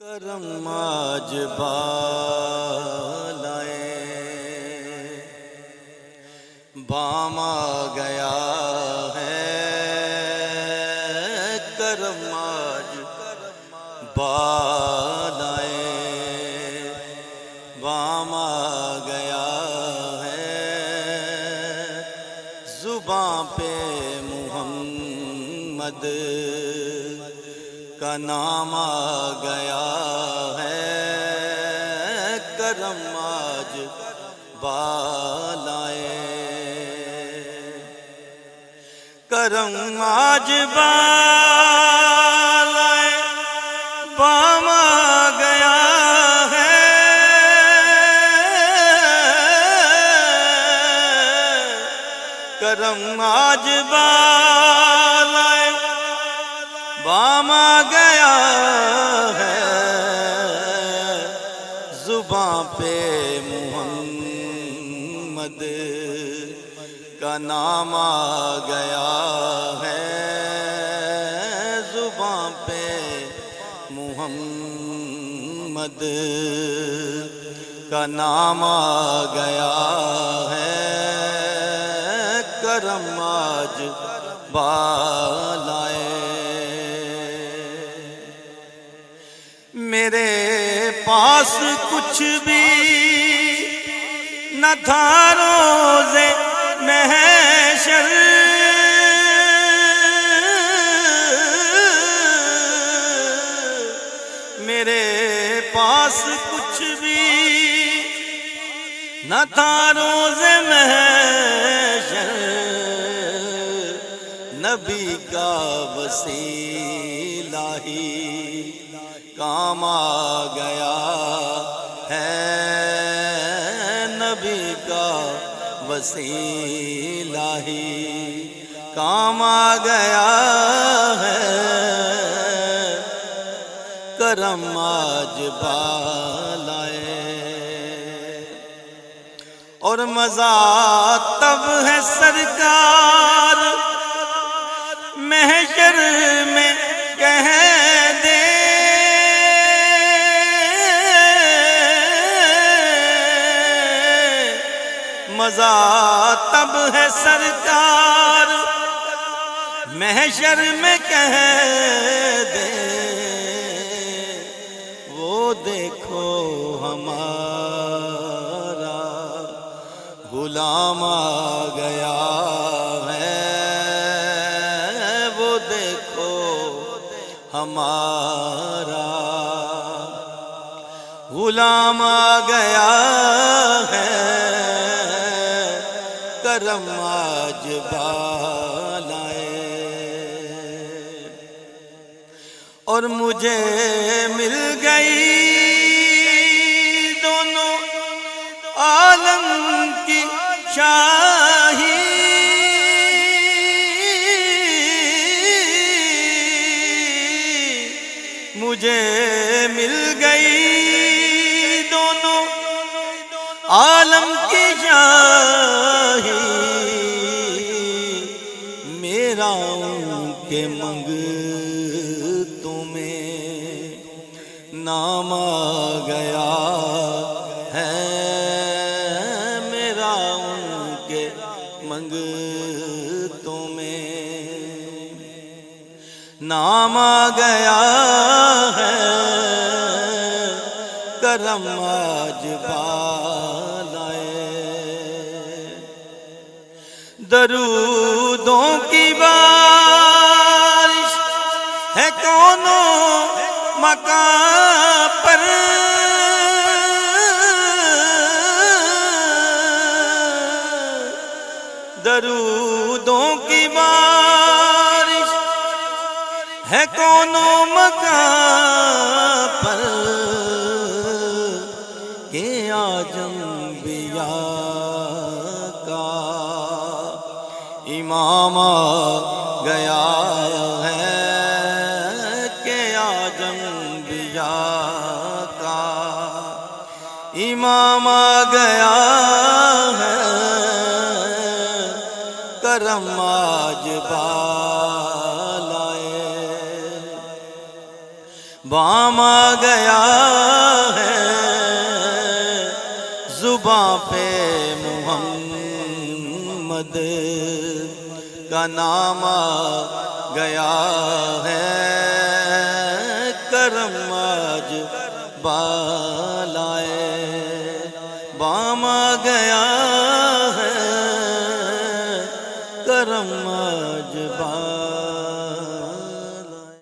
کرم آج بالائے بام آ گیا ہے، کرم آج بالائے بام آ گیا ہے، زباں پہ محمد کا نام آ گیا ہے، کرم آج بالائے کرم آج بالائے بام آ گیا ہے، کرم آج بالائے بام آ گیا ہے، زباں پہ محمد کا نام آ گیا ہے، زباں پہ محمد کا نام آ گیا ہے، کرم آج بالائے میرے پاس کچھ بھی نہ تھا روز محشر، میرے پاس کچھ بھی نہ تھا روز محشر، نبی کا وسیلہ ہی کام آ گیا ہے، نبی کا وسیلہ ہی کام آ گیا ہے، کرم آج بالائے اور مزہ تب ہے سرکار محشر میں کہہ دے، مزہ تب ہے سرکار محشر میں کہہ دے، وہ دیکھو ہمارا غلام آ گیا ہے، وہ دیکھو ہمارا غلام آ گیا ہے، کرم آج بالائے اور مجھے مل گئی دونوں عالم کی شاہی، مجھے مل گئی دونوں عالم کی شاہی، میرا ان کے منگتوں میں نام آ گیا ہے، میرا ان کے منگتوں میں نام آ گیا ہے، کرم آج بالائے درودوں کی بارش ہے کونوں مکان پر، درودوں کی بارش ہے کونوں مکان پر، کہ آج انبیاء کا امام آ گیا ہے، کہ آج انبیاء کا امام آ گیا ہے، کرم آج بالائے بام آ گیا گیا ہے، زباں پہ محمد کا نام آ گیا ہے، کرم آج بالائے بام آ گیا ہے، کرم